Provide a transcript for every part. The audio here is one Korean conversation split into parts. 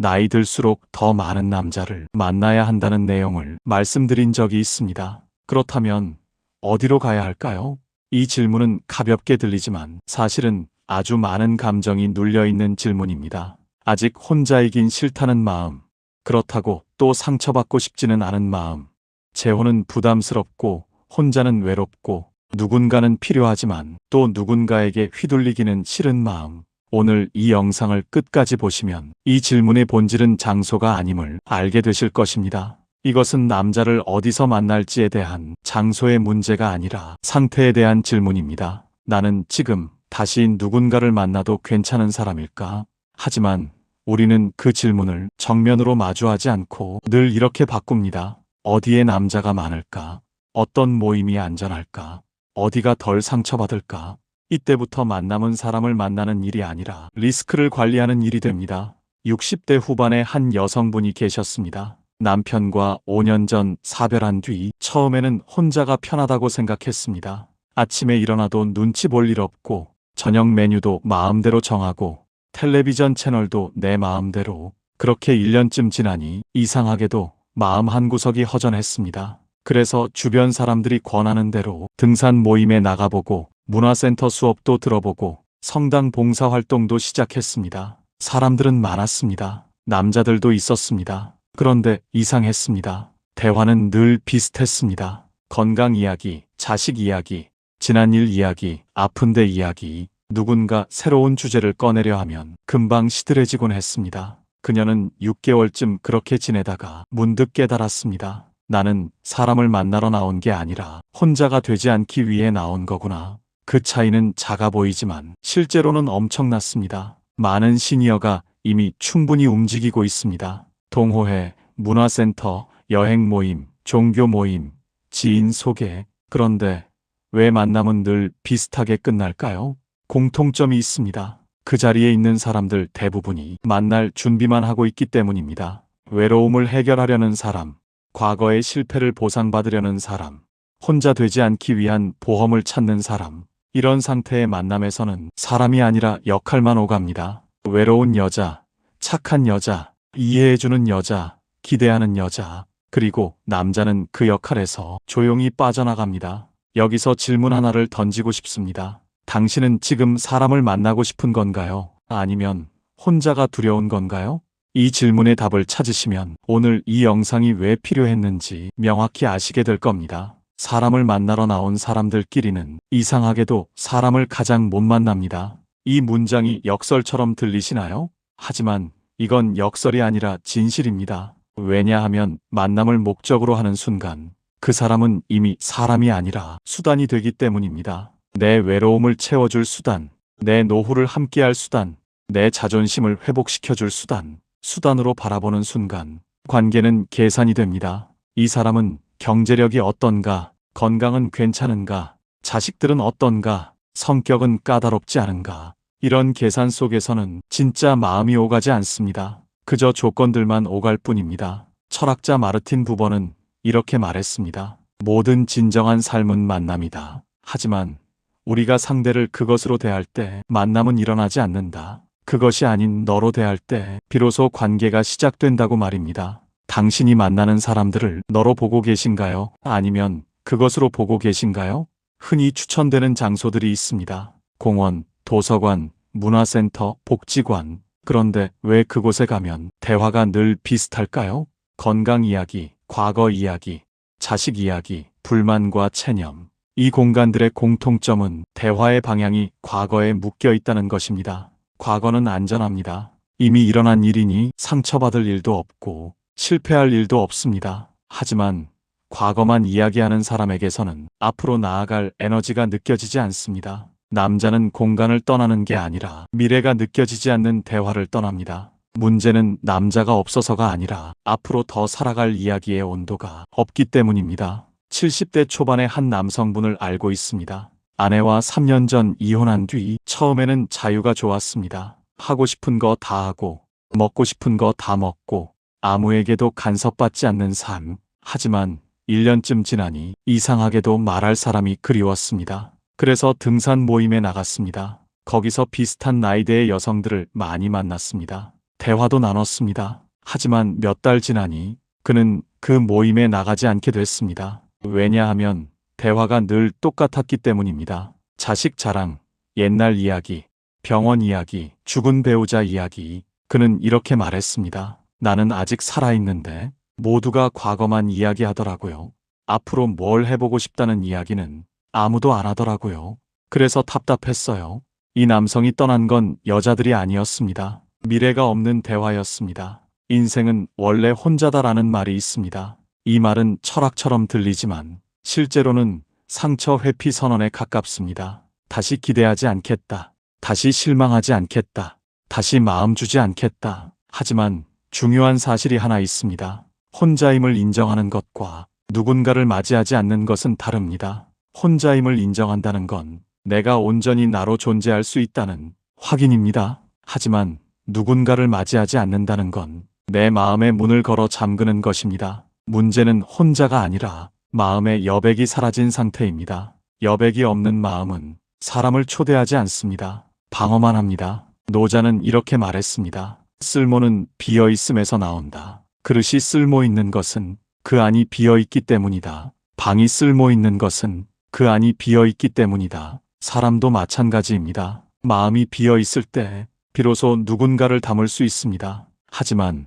나이 들수록 더 많은 남자를 만나야 한다는 내용을 말씀드린 적이 있습니다. 그렇다면 어디로 가야 할까요? 이 질문은 가볍게 들리지만 사실은 아주 많은 감정이 눌려있는 질문입니다. 아직 혼자이긴 싫다는 마음, 그렇다고 또 상처받고 싶지는 않은 마음, 재혼은 부담스럽고 혼자는 외롭고 누군가는 필요하지만 또 누군가에게 휘둘리기는 싫은 마음. 오늘 이 영상을 끝까지 보시면 이 질문의 본질은 장소가 아님을 알게 되실 것입니다. 이것은 남자를 어디서 만날지에 대한 장소의 문제가 아니라 상태에 대한 질문입니다. 나는 지금 다시 누군가를 만나도 괜찮은 사람일까? 하지만 우리는 그 질문을 정면으로 마주하지 않고 늘 이렇게 바꿉니다. 어디에 남자가 많을까? 어떤 모임이 안전할까? 어디가 덜 상처받을까? 이때부터 만남은 사람을 만나는 일이 아니라 리스크를 관리하는 일이 됩니다. 60대 후반의 한 여성분이 계셨습니다. 남편과 5년 전 사별한 뒤 처음에는 혼자가 편하다고 생각했습니다. 아침에 일어나도 눈치 볼 일 없고 저녁 메뉴도 마음대로 정하고 텔레비전 채널도 내 마음대로. 그렇게 1년쯤 지나니 이상하게도 마음 한구석이 허전했습니다. 그래서 주변 사람들이 권하는 대로 등산 모임에 나가보고 문화센터 수업도 들어보고 성당 봉사활동도 시작했습니다. 사람들은 많았습니다. 남자들도 있었습니다. 그런데 이상했습니다. 대화는 늘 비슷했습니다. 건강 이야기, 자식 이야기, 지난 일 이야기, 아픈 데 이야기. 누군가 새로운 주제를 꺼내려 하면 금방 시들해지곤 했습니다. 그녀는 6개월쯤 그렇게 지내다가 문득 깨달았습니다. 나는 사람을 만나러 나온 게 아니라 혼자가 되지 않기 위해 나온 거구나. 그 차이는 작아 보이지만 실제로는 엄청났습니다. 많은 시니어가 이미 충분히 움직이고 있습니다. 동호회, 문화센터, 여행 모임, 종교 모임, 지인 소개. 그런데 왜 만남은 늘 비슷하게 끝날까요? 공통점이 있습니다. 그 자리에 있는 사람들 대부분이 만날 준비만 하고 있기 때문입니다. 외로움을 해결하려는 사람, 과거의 실패를 보상받으려는 사람, 혼자 되지 않기 위한 보험을 찾는 사람. 이런 상태의 만남에서는 사람이 아니라 역할만 오갑니다. 외로운 여자, 착한 여자, 이해해주는 여자, 기대하는 여자. 그리고 남자는 그 역할에서 조용히 빠져나갑니다. 여기서 질문 하나를 던지고 싶습니다. 당신은 지금 사람을 만나고 싶은 건가요? 아니면 혼자가 두려운 건가요? 이 질문의 답을 찾으시면 오늘 이 영상이 왜 필요했는지 명확히 아시게 될 겁니다. 사람을 만나러 나온 사람들끼리는 이상하게도 사람을 가장 못 만납니다. 이 문장이 역설처럼 들리시나요? 하지만 이건 역설이 아니라 진실입니다. 왜냐하면 만남을 목적으로 하는 순간 그 사람은 이미 사람이 아니라 수단이 되기 때문입니다. 내 외로움을 채워줄 수단, 내 노후를 함께할 수단, 내 자존심을 회복시켜줄 수단, 수단으로 바라보는 순간 관계는 계산이 됩니다. 이 사람은 경제력이 어떤가, 건강은 괜찮은가, 자식들은 어떤가, 성격은 까다롭지 않은가. 이런 계산 속에서는 진짜 마음이 오가지 않습니다. 그저 조건들만 오갈 뿐입니다. 철학자 마르틴 부버는 이렇게 말했습니다. 모든 진정한 삶은 만남이다. 하지만 우리가 상대를 그것으로 대할 때 만남은 일어나지 않는다. 그것이 아닌 너로 대할 때 비로소 관계가 시작된다고 말입니다. 당신이 만나는 사람들을 너로 보고 계신가요? 아니면 그것으로 보고 계신가요? 흔히 추천되는 장소들이 있습니다. 공원, 도서관, 문화센터, 복지관. 그런데 왜 그곳에 가면 대화가 늘 비슷할까요? 건강 이야기, 과거 이야기, 자식 이야기, 불만과 체념. 이 공간들의 공통점은 대화의 방향이 과거에 묶여 있다는 것입니다. 과거는 안전합니다. 이미 일어난 일이니 상처받을 일도 없고 실패할 일도 없습니다. 하지만 과거만 이야기하는 사람에게서는 앞으로 나아갈 에너지가 느껴지지 않습니다. 남자는 공간을 떠나는 게 아니라 미래가 느껴지지 않는 대화를 떠납니다. 문제는 남자가 없어서가 아니라 앞으로 더 살아갈 이야기의 온도가 없기 때문입니다. 70대 초반의 한 남성분을 알고 있습니다. 아내와 3년 전 이혼한 뒤 처음에는 자유가 좋았습니다. 하고 싶은 거 다 하고 먹고 싶은 거 다 먹고 아무에게도 간섭받지 않는 삶. 하지만 1년쯤 지나니 이상하게도 말할 사람이 그리웠습니다. 그래서 등산 모임에 나갔습니다. 거기서 비슷한 나이대의 여성들을 많이 만났습니다. 대화도 나눴습니다. 하지만 몇 달 지나니 그는 그 모임에 나가지 않게 됐습니다. 왜냐하면 대화가 늘 똑같았기 때문입니다. 자식 자랑, 옛날 이야기, 병원 이야기, 죽은 배우자 이야기. 그는 이렇게 말했습니다. 나는 아직 살아있는데 모두가 과거만 이야기하더라고요. 앞으로 뭘 해보고 싶다는 이야기는 아무도 안 하더라고요. 그래서 답답했어요. 이 남성이 떠난 건 여자들이 아니었습니다. 미래가 없는 대화였습니다. 인생은 원래 혼자다라는 말이 있습니다. 이 말은 철학처럼 들리지만 실제로는 상처 회피 선언에 가깝습니다. 다시 기대하지 않겠다. 다시 실망하지 않겠다. 다시 마음 주지 않겠다. 하지만 중요한 사실이 하나 있습니다. 혼자임을 인정하는 것과 누군가를 맞이하지 않는 것은 다릅니다. 혼자임을 인정한다는 건 내가 온전히 나로 존재할 수 있다는 확인입니다. 하지만 누군가를 맞이하지 않는다는 건 내 마음의 문을 걸어 잠그는 것입니다. 문제는 혼자가 아니라 마음의 여백이 사라진 상태입니다. 여백이 없는 마음은 사람을 초대하지 않습니다. 방어만 합니다. 노자는 이렇게 말했습니다. 쓸모는 비어있음에서 나온다. 그릇이 쓸모있는 것은 그 안이 비어있기 때문이다. 방이 쓸모있는 것은 그 안이 비어있기 때문이다. 사람도 마찬가지입니다. 마음이 비어있을 때 비로소 누군가를 담을 수 있습니다. 하지만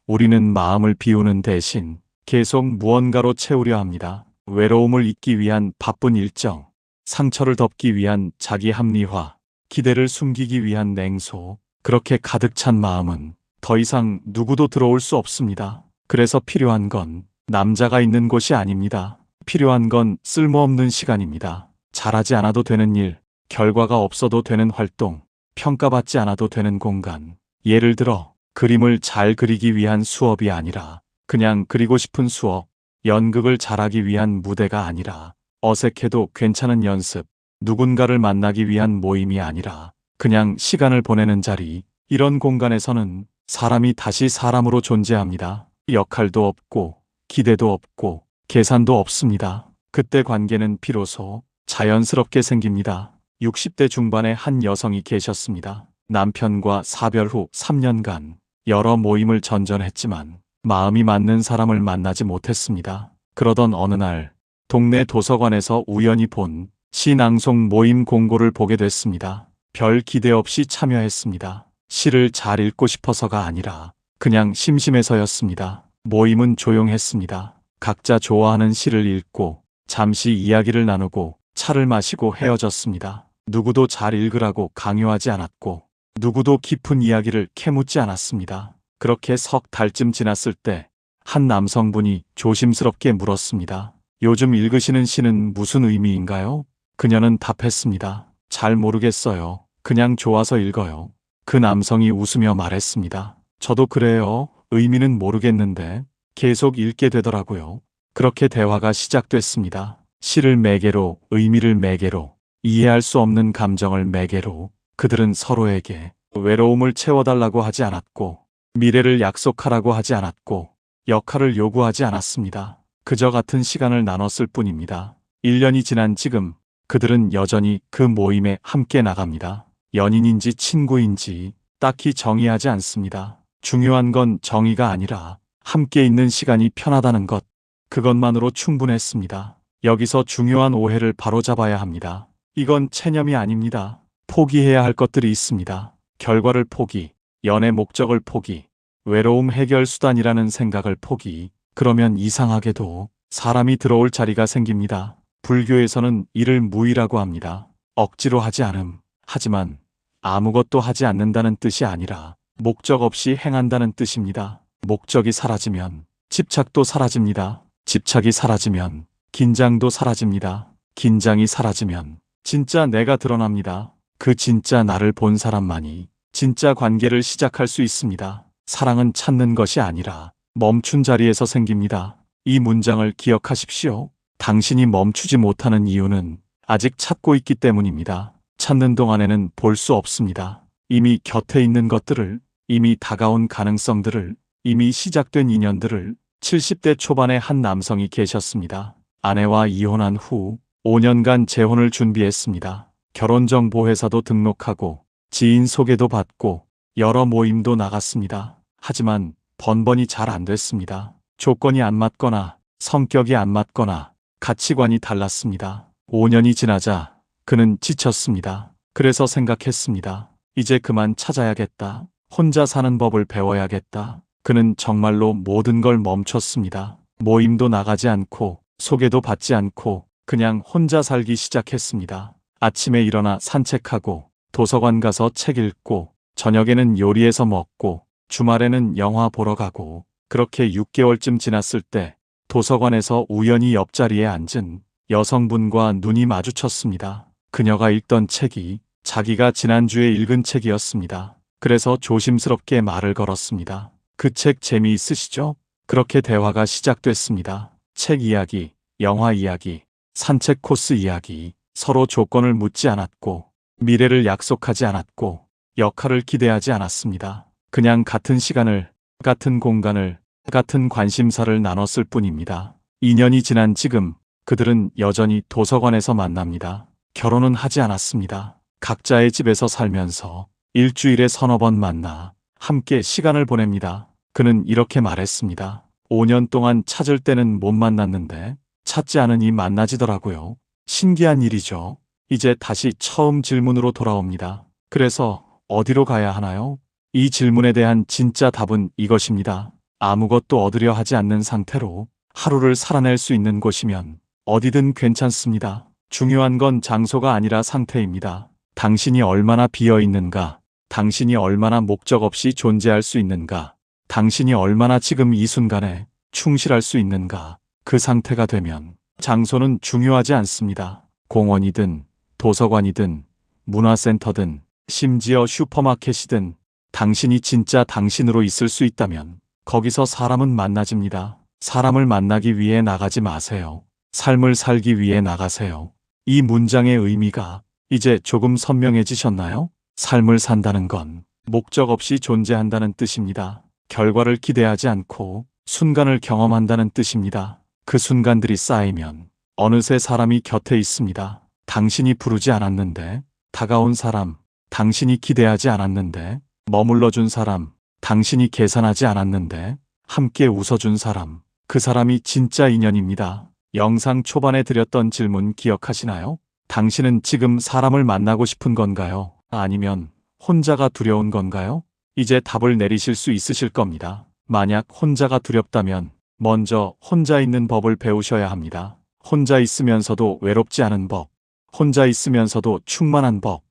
우리는 마음을 비우는 대신 계속 무언가로 채우려 합니다. 외로움을 잊기 위한 바쁜 일정, 상처를 덮기 위한 자기 합리화, 기대를 숨기기 위한 냉소. 그렇게 가득 찬 마음은 더 이상 누구도 들어올 수 없습니다. 그래서 필요한 건 남자가 있는 곳이 아닙니다. 필요한 건 쓸모없는 시간입니다. 잘하지 않아도 되는 일, 결과가 없어도 되는 활동, 평가받지 않아도 되는 공간. 예를 들어 그림을 잘 그리기 위한 수업이 아니라 그냥 그리고 싶은 수업, 연극을 잘하기 위한 무대가 아니라 어색해도 괜찮은 연습, 누군가를 만나기 위한 모임이 아니라 그냥 시간을 보내는 자리. 이런 공간에서는 사람이 다시 사람으로 존재합니다. 역할도 없고 기대도 없고 계산도 없습니다. 그때 관계는 비로소 자연스럽게 생깁니다. 60대 중반의 한 여성이 계셨습니다. 남편과 사별 후 3년간 여러 모임을 전전했지만 마음이 맞는 사람을 만나지 못했습니다. 그러던 어느 날 동네 도서관에서 우연히 본 시 낭송 모임 공고를 보게 됐습니다. 별 기대 없이 참여했습니다. 시를 잘 읽고 싶어서가 아니라 그냥 심심해서였습니다. 모임은 조용했습니다. 각자 좋아하는 시를 읽고 잠시 이야기를 나누고 차를 마시고 헤어졌습니다. 누구도 잘 읽으라고 강요하지 않았고 누구도 깊은 이야기를 캐묻지 않았습니다. 그렇게 석 달쯤 지났을 때 한 남성분이 조심스럽게 물었습니다. 요즘 읽으시는 시는 무슨 의미인가요? 그녀는 답했습니다. 잘 모르겠어요. 그냥 좋아서 읽어요. 그 남성이 웃으며 말했습니다. 저도 그래요. 의미는 모르겠는데 계속 읽게 되더라고요. 그렇게 대화가 시작됐습니다. 시를 매개로, 의미를 매개로, 이해할 수 없는 감정을 매개로 그들은 서로에게 외로움을 채워달라고 하지 않았고 미래를 약속하라고 하지 않았고 역할을 요구하지 않았습니다. 그저 같은 시간을 나눴을 뿐입니다. 1년이 지난 지금 그들은 여전히 그 모임에 함께 나갑니다. 연인인지 친구인지 딱히 정의하지 않습니다. 중요한 건 정의가 아니라 함께 있는 시간이 편하다는 것. 그것만으로 충분했습니다. 여기서 중요한 오해를 바로잡아야 합니다. 이건 체념이 아닙니다. 포기해야 할 것들이 있습니다. 결과를 포기, 연애 목적을 포기, 외로움 해결 수단이라는 생각을 포기. 그러면 이상하게도 사람이 들어올 자리가 생깁니다. 불교에서는 이를 무의라고 합니다. 억지로 하지 않음. 하지만 아무것도 하지 않는다는 뜻이 아니라 목적 없이 행한다는 뜻입니다. 목적이 사라지면 집착도 사라집니다. 집착이 사라지면 긴장도 사라집니다. 긴장이 사라지면 진짜 내가 드러납니다. 그 진짜 나를 본 사람만이 진짜 관계를 시작할 수 있습니다. 사랑은 찾는 것이 아니라 멈춘 자리에서 생깁니다. 이 문장을 기억하십시오. 당신이 멈추지 못하는 이유는 아직 찾고 있기 때문입니다. 찾는 동안에는 볼 수 없습니다. 이미 곁에 있는 것들을, 이미 다가온 가능성들을, 이미 시작된 인연들을. 70대 초반의 한 남성이 계셨습니다. 아내와 이혼한 후 5년간 재혼을 준비했습니다. 결혼정보회사도 등록하고 지인 소개도 받고 여러 모임도 나갔습니다. 하지만 번번이 잘 안 됐습니다. 조건이 안 맞거나 성격이 안 맞거나 가치관이 달랐습니다. 5년이 지나자 그는 지쳤습니다. 그래서 생각했습니다. 이제 그만 찾아야겠다. 혼자 사는 법을 배워야겠다. 그는 정말로 모든 걸 멈췄습니다. 모임도 나가지 않고 소개도 받지 않고 그냥 혼자 살기 시작했습니다. 아침에 일어나 산책하고 도서관 가서 책 읽고 저녁에는 요리해서 먹고 주말에는 영화 보러 가고 그렇게 6개월쯤 지났을 때 도서관에서 우연히 옆자리에 앉은 여성분과 눈이 마주쳤습니다. 그녀가 읽던 책이 자기가 지난주에 읽은 책이었습니다. 그래서 조심스럽게 말을 걸었습니다. 그 책 재미있으시죠? 그렇게 대화가 시작됐습니다. 책 이야기, 영화 이야기, 산책 코스 이야기, 서로 조건을 묻지 않았고 미래를 약속하지 않았고 역할을 기대하지 않았습니다. 그냥 같은 시간을, 같은 공간을, 같은 관심사를 나눴을 뿐입니다. 2년이 지난 지금 그들은 여전히 도서관에서 만납니다. 결혼은 하지 않았습니다. 각자의 집에서 살면서 일주일에 서너 번 만나 함께 시간을 보냅니다. 그는 이렇게 말했습니다. 5년 동안 찾을 때는 못 만났는데 찾지 않으니 만나지더라고요. 신기한 일이죠. 이제 다시 처음 질문으로 돌아옵니다. 그래서 어디로 가야 하나요? 이 질문에 대한 진짜 답은 이것입니다. 아무것도 얻으려 하지 않는 상태로 하루를 살아낼 수 있는 곳이면 어디든 괜찮습니다. 중요한 건 장소가 아니라 상태입니다. 당신이 얼마나 비어 있는가, 당신이 얼마나 목적 없이 존재할 수 있는가, 당신이 얼마나 지금 이 순간에 충실할 수 있는가, 그 상태가 되면 장소는 중요하지 않습니다. 공원이든 도서관이든 문화센터든 심지어 슈퍼마켓이든 당신이 진짜 당신으로 있을 수 있다면 거기서 사람은 만나집니다. 사람을 만나기 위해 나가지 마세요. 삶을 살기 위해 나가세요. 이 문장의 의미가 이제 조금 선명해지셨나요? 삶을 산다는 건 목적 없이 존재한다는 뜻입니다. 결과를 기대하지 않고 순간을 경험한다는 뜻입니다. 그 순간들이 쌓이면 어느새 사람이 곁에 있습니다. 당신이 부르지 않았는데 다가온 사람, 당신이 기대하지 않았는데 머물러준 사람, 당신이 계산하지 않았는데 함께 웃어준 사람, 그 사람이 진짜 인연입니다. 영상 초반에 드렸던 질문 기억하시나요? 당신은 지금 사람을 만나고 싶은 건가요? 아니면 혼자가 두려운 건가요? 이제 답을 내리실 수 있으실 겁니다. 만약 혼자가 두렵다면 먼저 혼자 있는 법을 배우셔야 합니다. 혼자 있으면서도 외롭지 않은 법, 혼자 있으면서도 충만한 법,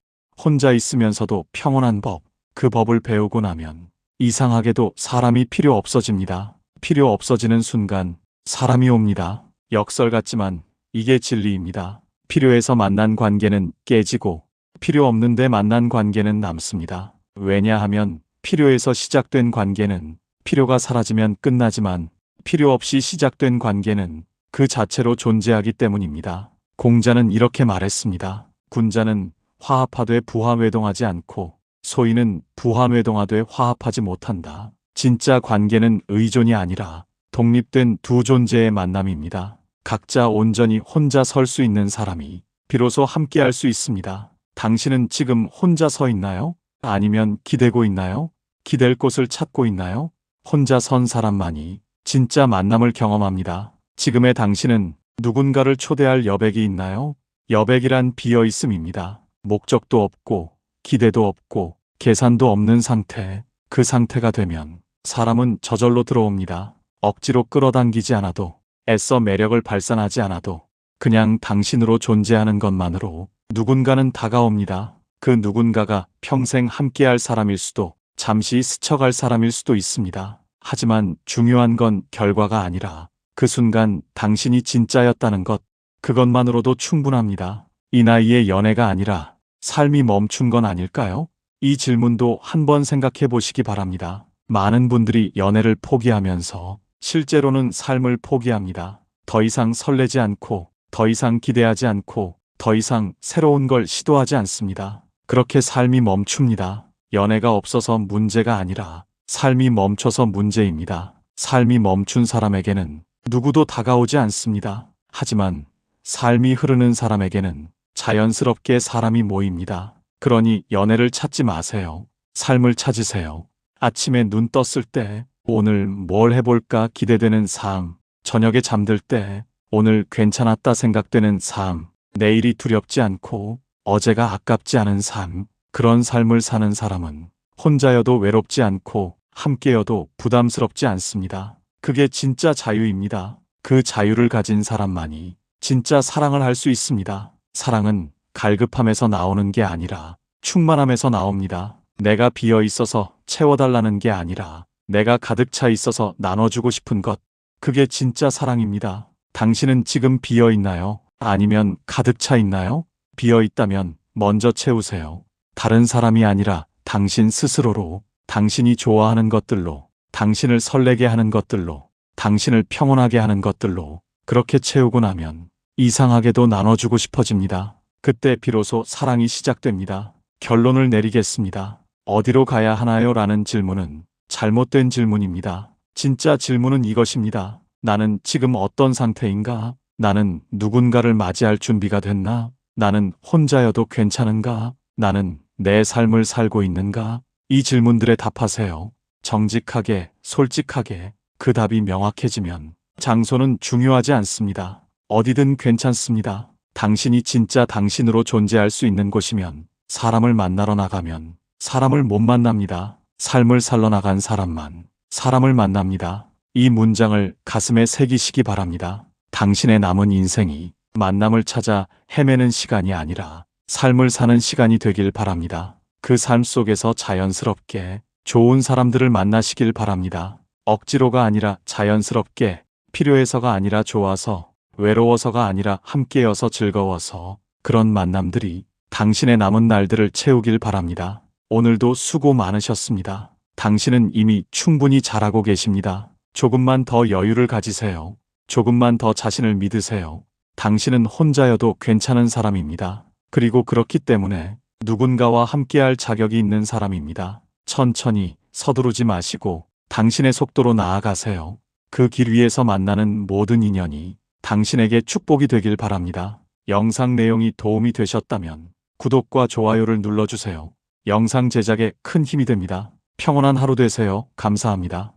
혼자 있으면서도 평온한 법, 그 법을 배우고 나면 이상하게도 사람이 필요 없어집니다. 필요 없어지는 순간 사람이 옵니다. 역설 같지만 이게 진리입니다. 필요해서 만난 관계는 깨지고 필요 없는데 만난 관계는 남습니다. 왜냐하면 필요해서 시작된 관계는 필요가 사라지면 끝나지만 필요 없이 시작된 관계는 그 자체로 존재하기 때문입니다. 공자는 이렇게 말했습니다. 군자는 화합하되 부화외동하지 않고 소인은 부화외동하되 화합하지 못한다. 진짜 관계는 의존이 아니라 독립된 두 존재의 만남입니다. 각자 온전히 혼자 설 수 있는 사람이 비로소 함께할 수 있습니다. 당신은 지금 혼자 서 있나요? 아니면 기대고 있나요? 기댈 곳을 찾고 있나요? 혼자 선 사람만이 진짜 만남을 경험합니다. 지금의 당신은 누군가를 초대할 여백이 있나요? 여백이란 비어있음입니다. 목적도 없고 기대도 없고 계산도 없는 상태, 그 상태가 되면 사람은 저절로 들어옵니다. 억지로 끌어당기지 않아도 애써 매력을 발산하지 않아도 그냥 당신으로 존재하는 것만으로 누군가는 다가옵니다. 그 누군가가 평생 함께할 사람일 수도 잠시 스쳐갈 사람일 수도 있습니다. 하지만 중요한 건 결과가 아니라 그 순간 당신이 진짜였다는 것, 그것만으로도 충분합니다. 이 나이에 연애가 아니라 삶이 멈춘 건 아닐까요? 이 질문도 한번 생각해 보시기 바랍니다. 많은 분들이 연애를 포기하면서 실제로는 삶을 포기합니다. 더 이상 설레지 않고, 더 이상 기대하지 않고, 더 이상 새로운 걸 시도하지 않습니다. 그렇게 삶이 멈춥니다. 연애가 없어서 문제가 아니라 삶이 멈춰서 문제입니다. 삶이 멈춘 사람에게는 누구도 다가오지 않습니다. 하지만 삶이 흐르는 사람에게는 자연스럽게 사람이 모입니다. 그러니 연애를 찾지 마세요. 삶을 찾으세요. 아침에 눈 떴을 때 오늘 뭘 해볼까 기대되는 삶, 저녁에 잠들 때 오늘 괜찮았다 생각되는 삶, 내일이 두렵지 않고 어제가 아깝지 않은 삶, 그런 삶을 사는 사람은 혼자여도 외롭지 않고 함께여도 부담스럽지 않습니다. 그게 진짜 자유입니다. 그 자유를 가진 사람만이 진짜 사랑을 할 수 있습니다. 사랑은 갈급함에서 나오는 게 아니라 충만함에서 나옵니다. 내가 비어 있어서 채워달라는 게 아니라 내가 가득 차 있어서 나눠주고 싶은 것. 그게 진짜 사랑입니다. 당신은 지금 비어 있나요? 아니면 가득 차 있나요? 비어 있다면 먼저 채우세요. 다른 사람이 아니라 당신 스스로로, 당신이 좋아하는 것들로, 당신을 설레게 하는 것들로, 당신을 평온하게 하는 것들로 그렇게 채우고 나면 이상하게도 나눠주고 싶어집니다. 그때 비로소 사랑이 시작됩니다. 결론을 내리겠습니다. 어디로 가야 하나요? 라는 질문은 잘못된 질문입니다. 진짜 질문은 이것입니다. 나는 지금 어떤 상태인가? 나는 누군가를 맞이할 준비가 됐나? 나는 혼자여도 괜찮은가? 나는 내 삶을 살고 있는가? 이 질문들에 답하세요. 정직하게, 솔직하게. 그 답이 명확해지면 장소는 중요하지 않습니다. 어디든 괜찮습니다. 당신이 진짜 당신으로 존재할 수 있는 곳이면, 사람을 만나러 나가면 사람을 못 만납니다. 삶을 살러 나간 사람만 사람을 만납니다. 이 문장을 가슴에 새기시기 바랍니다. 당신의 남은 인생이 만남을 찾아 헤매는 시간이 아니라 삶을 사는 시간이 되길 바랍니다. 그 삶 속에서 자연스럽게 좋은 사람들을 만나시길 바랍니다. 억지로가 아니라 자연스럽게, 필요해서가 아니라 좋아서, 외로워서가 아니라 함께여서 즐거워서, 그런 만남들이 당신의 남은 날들을 채우길 바랍니다. 오늘도 수고 많으셨습니다. 당신은 이미 충분히 잘하고 계십니다. 조금만 더 여유를 가지세요. 조금만 더 자신을 믿으세요. 당신은 혼자여도 괜찮은 사람입니다. 그리고 그렇기 때문에 누군가와 함께할 자격이 있는 사람입니다. 천천히 서두르지 마시고 당신의 속도로 나아가세요. 그 길 위에서 만나는 모든 인연이 당신에게 축복이 되길 바랍니다. 영상 내용이 도움이 되셨다면 구독과 좋아요를 눌러주세요. 영상 제작에 큰 힘이 됩니다. 평온한 하루 되세요. 감사합니다.